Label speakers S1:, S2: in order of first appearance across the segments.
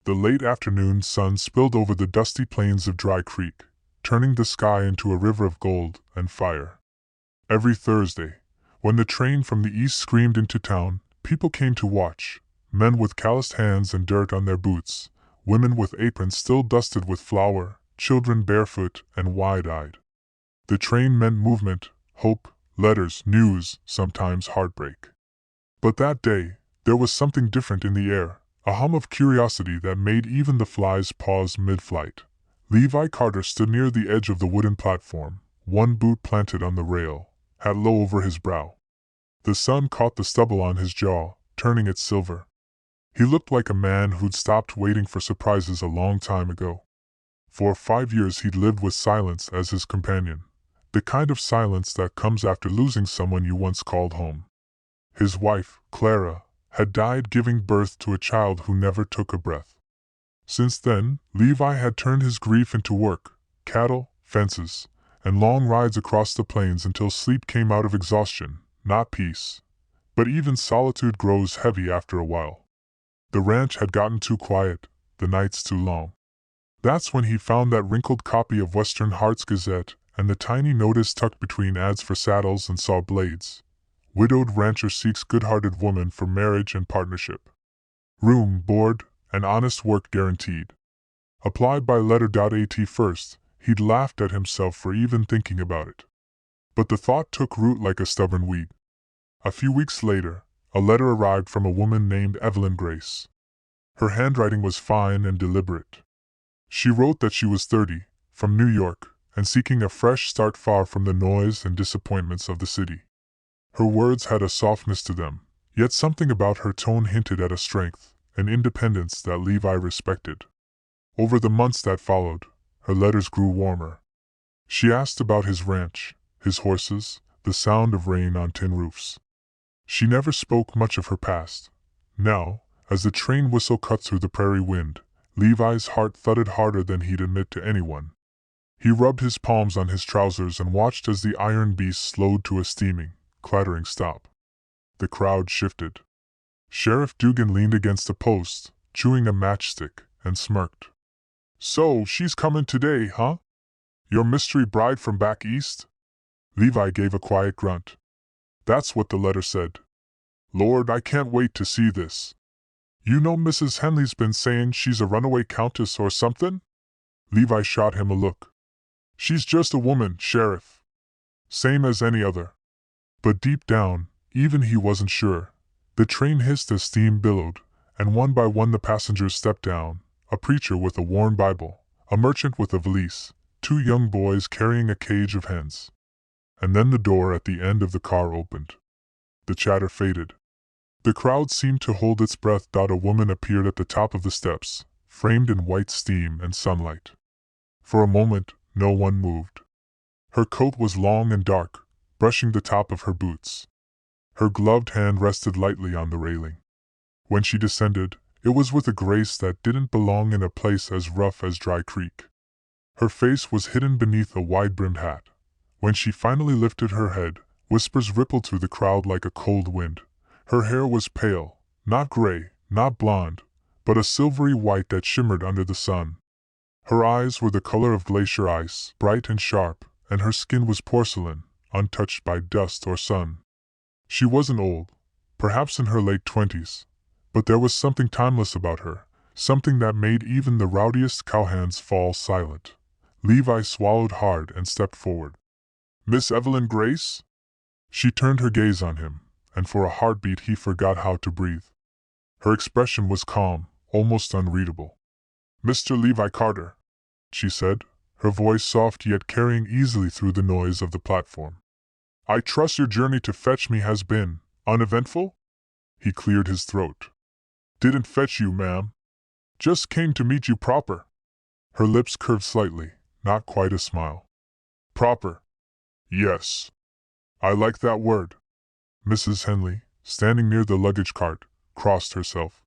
S1: The late afternoon sun spilled over the dusty plains of Dry Creek, turning the sky into a river of gold and fire. Every Thursday, when the train from the east screamed into town, people came to watch, men with calloused hands and dirt on their boots, women with aprons still dusted with flour, children barefoot and wide-eyed. The train meant movement, hope, letters, news, sometimes heartbreak. But that day, there was something different in the air, a hum of curiosity that made even the flies pause mid-flight. Levi Carter stood near the edge of the wooden platform, one boot planted on the rail, hat low over his brow. The sun caught the stubble on his jaw, turning it silver. He looked like a man who'd stopped waiting for surprises a long time ago. For 5 years he'd lived with silence as his companion, the kind of silence that comes after losing someone you once called home. His wife, Clara, had died giving birth to a child who never took a breath. Since then, Levi had turned his grief into work, cattle, fences, and long rides across the plains until sleep came out of exhaustion, not peace. But even solitude grows heavy after a while. The ranch had gotten too quiet, the nights too long. That's when he found that wrinkled copy of Western Heart's Gazette and the tiny notice tucked between ads for saddles and saw blades. Widowed rancher seeks good-hearted woman for marriage and partnership. Room, board, and honest work guaranteed. Applied by letter.at first, he'd laughed at himself for even thinking about it. But the thought took root like a stubborn weed. A few weeks later, a letter arrived from a woman named Evelyn Grace. Her handwriting was fine and deliberate. She wrote that she was 30, from New York, and seeking a fresh start far from the noise and disappointments of the city. Her words had a softness to them, yet something about her tone hinted at a strength, an independence that Levi respected. Over the months that followed, her letters grew warmer. She asked about his ranch, his horses, the sound of rain on tin roofs. She never spoke much of her past. Now, as the train whistle cut through the prairie wind, Levi's heart thudded harder than he'd admit to anyone. He rubbed his palms on his trousers and watched as the iron beast slowed to a steaming, clattering stop. The crowd shifted. Sheriff Dugan leaned against a post, chewing a matchstick, and smirked. "So, she's coming today, huh? Your mystery bride from back east?" Levi gave a quiet grunt. "That's what the letter said. Lord, I can't wait to see this. You know Mrs. Henley's been saying she's a runaway countess or something?" Levi shot him a look. "She's just a woman, Sheriff. Same as any other." But deep down, even he wasn't sure. The train hissed as steam billowed, and one by one the passengers stepped down, a preacher with a worn Bible, a merchant with a valise, 2 young boys carrying a cage of hens. And then the door at the end of the car opened. The chatter faded. The crowd seemed to hold its breath. A woman appeared at the top of the steps, framed in white steam and sunlight. For a moment, no one moved. Her coat was long and dark, brushing the top of her boots. Her gloved hand rested lightly on the railing. When she descended, it was with a grace that didn't belong in a place as rough as Dry Creek. Her face was hidden beneath a wide-brimmed hat. When she finally lifted her head, whispers rippled through the crowd like a cold wind. Her hair was pale, not gray, not blonde, but a silvery white that shimmered under the sun. Her eyes were the color of glacier ice, bright and sharp, and her skin was porcelain, untouched by dust or sun. She wasn't old, perhaps in her late 20s, but there was something timeless about her, something that made even the rowdiest cowhands fall silent. Levi swallowed hard and stepped forward. "Miss Evelyn Grace?" She turned her gaze on him, and for a heartbeat he forgot how to breathe. Her expression was calm, almost unreadable. "Mr. Levi Carter," she said, her voice soft yet carrying easily through the noise of the platform. "I trust your journey to fetch me has been uneventful?" He cleared his throat. "Didn't fetch you, ma'am. Just came to meet you proper." Her lips curved slightly, not quite a smile. "Proper. Yes. I like that word." Mrs. Henley, standing near the luggage cart, crossed herself.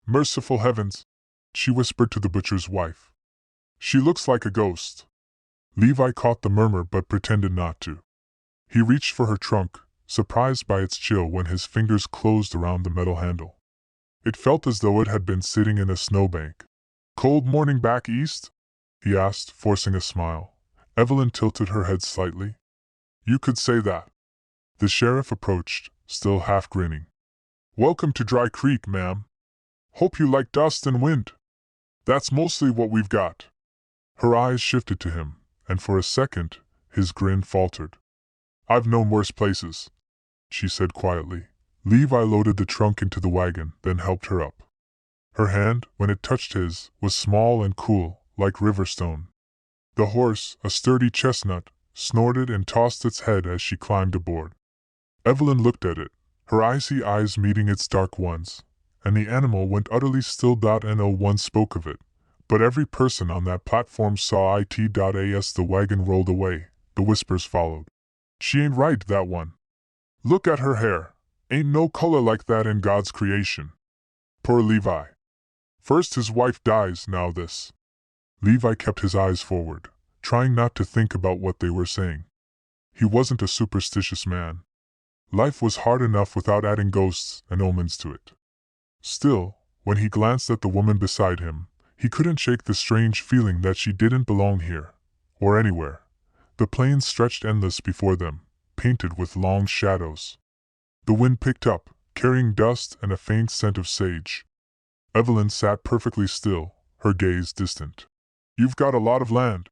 S1: "Merciful heavens," she whispered to the butcher's wife. "She looks like a ghost." Levi caught the murmur but pretended not to. He reached for her trunk, surprised by its chill when his fingers closed around the metal handle. It felt as though it had been sitting in a snowbank. Cold morning back east? He asked, forcing a smile. Evelyn tilted her head slightly. You could say that. The sheriff approached, still half grinning. Welcome to Dry Creek, ma'am. Hope you like dust and wind. That's mostly what we've got. Her eyes shifted to him, and for a second, his grin faltered. I've known worse places, she said quietly. Levi loaded the trunk into the wagon, then helped her up. Her hand, when it touched his, was small and cool, like river stone. The horse, a sturdy chestnut, snorted and tossed its head as she climbed aboard. Evelyn looked at it, her icy eyes meeting its dark ones, and the animal went utterly still. No one spoke of it, but every person on that platform saw it. As the wagon rolled away, the whispers followed. She ain't right, that one. Look at her hair. Ain't no color like that in God's creation. Poor Levi. First his wife dies, now this. Levi kept his eyes forward, trying not to think about what they were saying. He wasn't a superstitious man. Life was hard enough without adding ghosts and omens to it. Still, when he glanced at the woman beside him, he couldn't shake the strange feeling that she didn't belong here, or anywhere. The plains stretched endless before them, painted with long shadows. The wind picked up, carrying dust and a faint scent of sage. Evelyn sat perfectly still, her gaze distant. You've got a lot of land,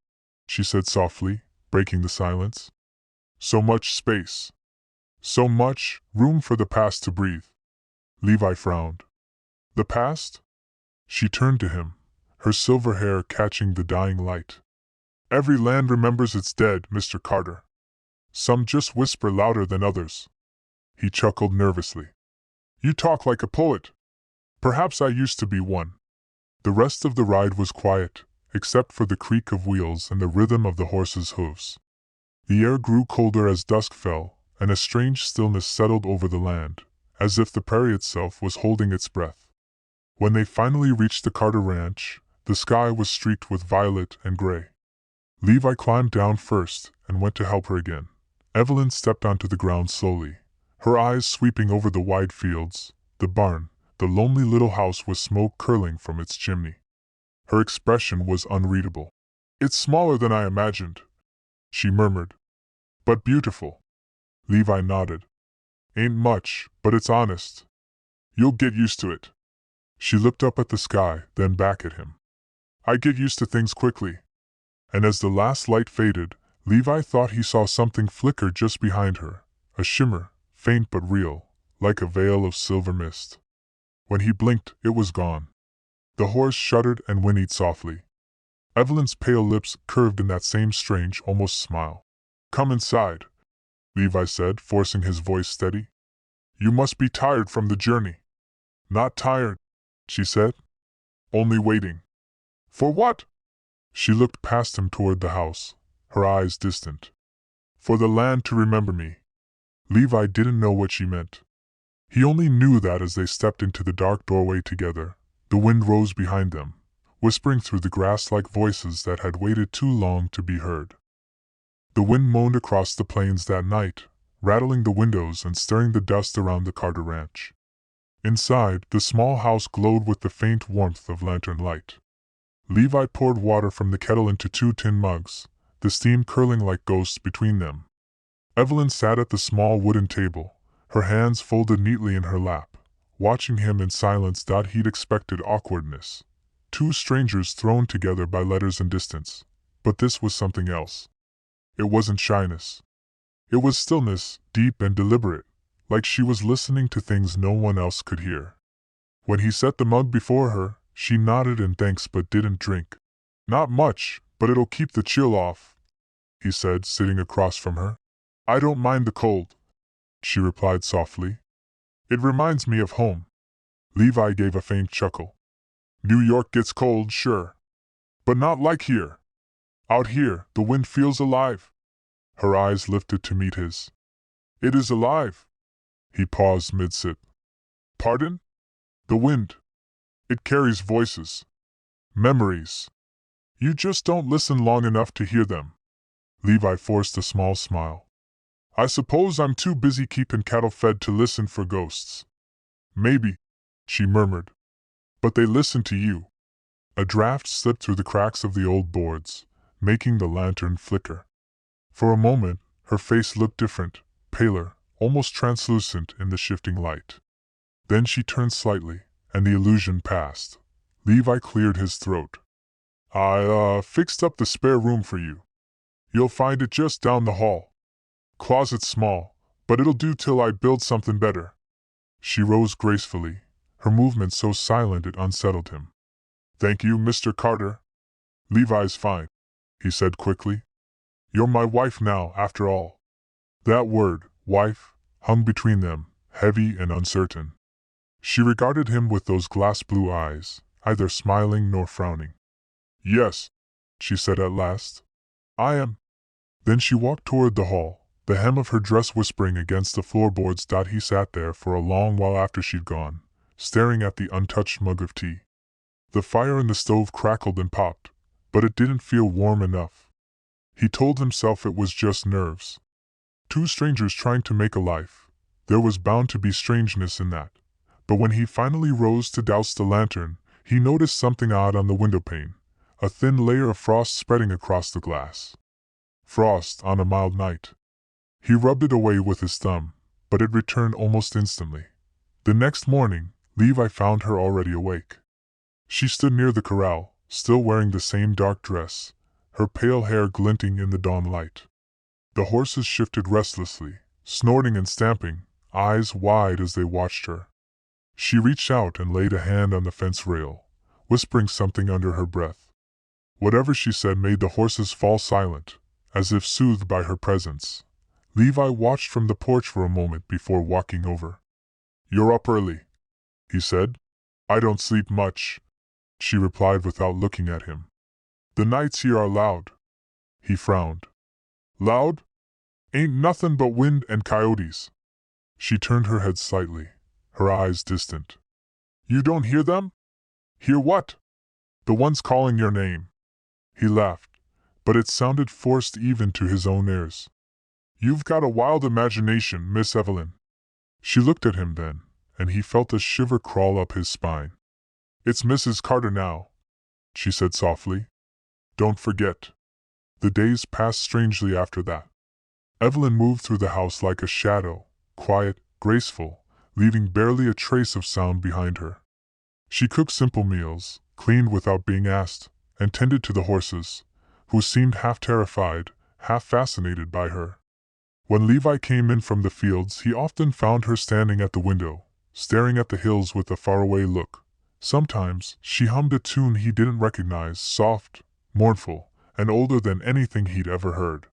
S1: she said softly, breaking the silence. So much space. So much room for the past to breathe. Levi frowned. The past? She turned to him, her silver hair catching the dying light. Every land remembers its dead, Mr. Carter. Some just whisper louder than others. He chuckled nervously. You talk like a poet. Perhaps I used to be one. The rest of the ride was quiet, except for the creak of wheels and the rhythm of the horses' hooves. The air grew colder as dusk fell, and a strange stillness settled over the land, as if the prairie itself was holding its breath. When they finally reached the Carter ranch, the sky was streaked with violet and gray. Levi climbed down first and went to help her again. Evelyn stepped onto the ground slowly, her eyes sweeping over the wide fields, the barn, the lonely little house with smoke curling from its chimney. Her expression was unreadable. It's smaller than I imagined, she murmured. But beautiful. Levi nodded. Ain't much, but it's honest. You'll get used to it. She looked up at the sky, then back at him. I get used to things quickly. And as the last light faded, Levi thought he saw something flicker just behind her, a shimmer, faint but real, like a veil of silver mist. When he blinked, it was gone. The horse shuddered and whinnied softly. Evelyn's pale lips curved in that same strange, almost smile. Come inside, Levi said, forcing his voice steady. You must be tired from the journey. Not tired, she said. Only waiting. For what? She looked past him toward the house, her eyes distant. For the land to remember me. Levi didn't know what she meant. He only knew that as they stepped into the dark doorway together, the wind rose behind them, whispering through the grass like voices that had waited too long to be heard. The wind moaned across the plains that night, rattling the windows and stirring the dust around the Carter ranch. Inside, the small house glowed with the faint warmth of lantern light. Levi poured water from the kettle into 2 tin mugs, the steam curling like ghosts between them. Evelyn sat at the small wooden table, her hands folded neatly in her lap, watching him in silence. He'd expected awkwardness, 2 strangers thrown together by letters and distance, but this was something else. It wasn't shyness. It was stillness, deep and deliberate, like she was listening to things no one else could hear. When he set the mug before her, she nodded in thanks but didn't drink. Not much, but it'll keep the chill off, he said, sitting across from her. I don't mind the cold, she replied softly. It reminds me of home. Levi gave a faint chuckle. New York gets cold, sure. But not like here. Out here, the wind feels alive. Her eyes lifted to meet his. It is alive. He paused mid-sip. Pardon? The wind. It carries voices. Memories. You just don't listen long enough to hear them. Levi forced a small smile. I suppose I'm too busy keeping cattle fed to listen for ghosts. Maybe, she murmured. But they listen to you. A draft slipped through the cracks of the old boards, making the lantern flicker. For a moment, her face looked different, paler, almost translucent in the shifting light. Then she turned slightly, and the illusion passed. Levi cleared his throat. I fixed up the spare room for you. You'll find it just down the hall. Closet's small, but it'll do till I build something better. She rose gracefully, her movement so silent it unsettled him. Thank you, Mr. Carter. Levi's fine, he said quickly. You're my wife now, after all. That word, wife, hung between them, heavy and uncertain. She regarded him with those glass-blue eyes, neither smiling nor frowning. Yes, she said at last. I am. Then she walked toward the hall, the hem of her dress whispering against the floorboards. He sat there for a long while after she'd gone, staring at the untouched mug of tea. The fire in the stove crackled and popped, but it didn't feel warm enough. He told himself it was just nerves. Two strangers trying to make a life. There was bound to be strangeness in that. But when he finally rose to douse the lantern, he noticed something odd on the windowpane, a thin layer of frost spreading across the glass. Frost on a mild night. He rubbed it away with his thumb, but it returned almost instantly. The next morning, Levi found her already awake. She stood near the corral, still wearing the same dark dress, her pale hair glinting in the dawn light. The horses shifted restlessly, snorting and stamping, eyes wide as they watched her. She reached out and laid a hand on the fence rail, whispering something under her breath. Whatever she said made the horses fall silent, as if soothed by her presence. Levi watched from the porch for a moment before walking over. You're up early, he said. I don't sleep much, she replied without looking at him. The nights here are loud. He frowned. Loud? Ain't nothing but wind and coyotes. She turned her head slightly, her eyes distant. You don't hear them? Hear what? The ones calling your name. He laughed, but it sounded forced even to his own ears. You've got a wild imagination, Miss Evelyn. She looked at him then, and he felt a shiver crawl up his spine. It's Mrs. Carter now, she said softly. Don't forget. The days passed strangely after that. Evelyn moved through the house like a shadow, quiet, graceful, leaving barely a trace of sound behind her. She cooked simple meals, cleaned without being asked, and tended to the horses, who seemed half terrified, half fascinated by her. When Levi came in from the fields, he often found her standing at the window, staring at the hills with a faraway look. Sometimes she hummed a tune he didn't recognize, soft, mournful, and older than anything he'd ever heard.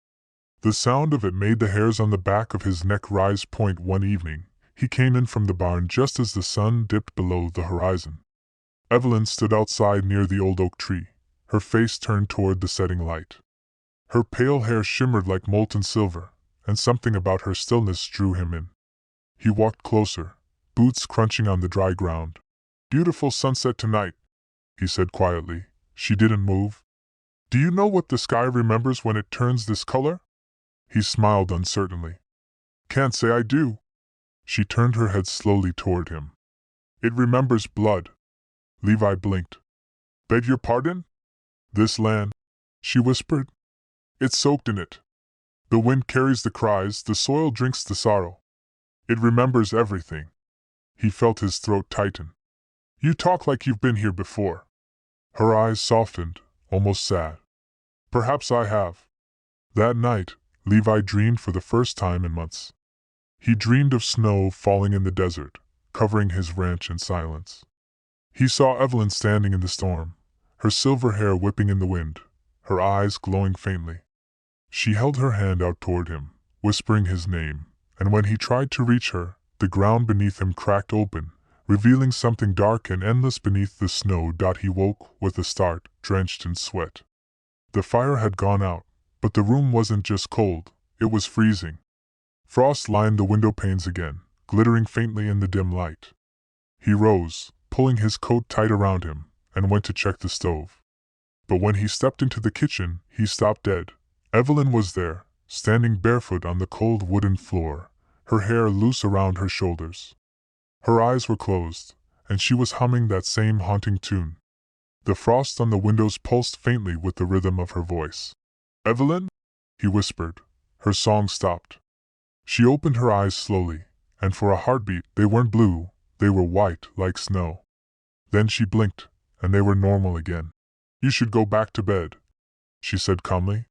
S1: The sound of it made the hairs on the back of his neck rise. One evening, he came in from the barn just as the sun dipped below the horizon. Evelyn stood outside near the old oak tree, her face turned toward the setting light. Her pale hair shimmered like molten silver, and something about her stillness drew him in. He walked closer, boots crunching on the dry ground. Beautiful sunset tonight, he said quietly. She didn't move. Do you know what the sky remembers when it turns this color? He smiled uncertainly. Can't say I do. She turned her head slowly toward him. It remembers blood. Levi blinked. Beg your pardon? This land, she whispered. It's soaked in it. The wind carries the cries, the soil drinks the sorrow. It remembers everything. He felt his throat tighten. You talk like you've been here before. Her eyes softened, almost sad. Perhaps I have. That night, Levi dreamed for the first time in months. He dreamed of snow falling in the desert, covering his ranch in silence. He saw Evelyn standing in the storm, her silver hair whipping in the wind, her eyes glowing faintly. She held her hand out toward him, whispering his name, and when he tried to reach her, the ground beneath him cracked open, revealing something dark and endless beneath the snow. He woke with a start, drenched in sweat. The fire had gone out, but the room wasn't just cold, it was freezing. Frost lined the window panes again, glittering faintly in the dim light. He rose, pulling his coat tight around him, and went to check the stove. But when he stepped into the kitchen, he stopped dead. Evelyn was there, standing barefoot on the cold wooden floor, her hair loose around her shoulders. Her eyes were closed, and she was humming that same haunting tune. The frost on the windows pulsed faintly with the rhythm of her voice. "Evelyn?" he whispered. Her song stopped. She opened her eyes slowly, and for a heartbeat they weren't blue, they were white like snow. Then she blinked, and they were normal again. "You should go back to bed," she said calmly.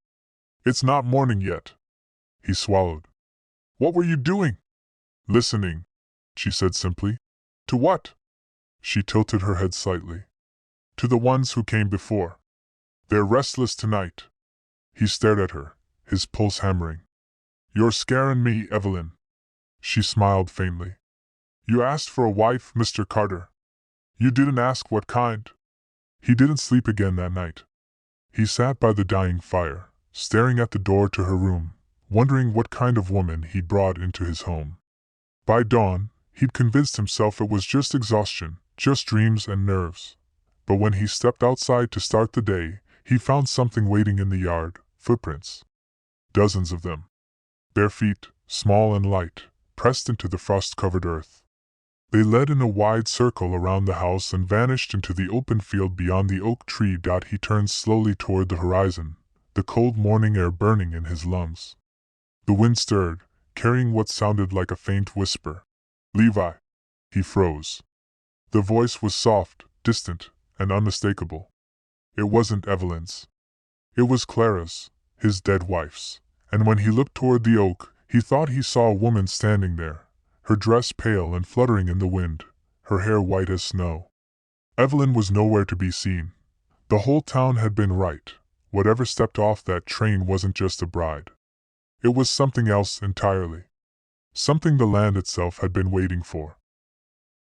S1: "It's not morning yet." He swallowed. "What were you doing?" "Listening," she said simply. "To what?" She tilted her head slightly. "To the ones who came before. They're restless tonight." He stared at her, his pulse hammering. "You're scaring me, Evelyn." She smiled faintly. "You asked for a wife, Mr. Carter. You didn't ask what kind." He didn't sleep again that night. He sat by the dying fire, staring at the door to her room, wondering what kind of woman he'd brought into his home. By dawn, he'd convinced himself it was just exhaustion, just dreams and nerves. But when he stepped outside to start the day, he found something waiting in the yard, footprints. Dozens of them. Bare feet, small and light, pressed into the frost-covered earth. They led in a wide circle around the house and vanished into the open field beyond the oak tree. He turned slowly toward the horizon, the cold morning air burning in his lungs. The wind stirred, carrying what sounded like a faint whisper. "Levi." He froze. The voice was soft, distant, and unmistakable. It wasn't Evelyn's. It was Clara's, his dead wife's. And when he looked toward the oak, he thought he saw a woman standing there, her dress pale and fluttering in the wind, her hair white as snow. Evelyn was nowhere to be seen. The whole town had been right. Whatever stepped off that train wasn't just a bride. It was something else entirely. Something the land itself had been waiting for.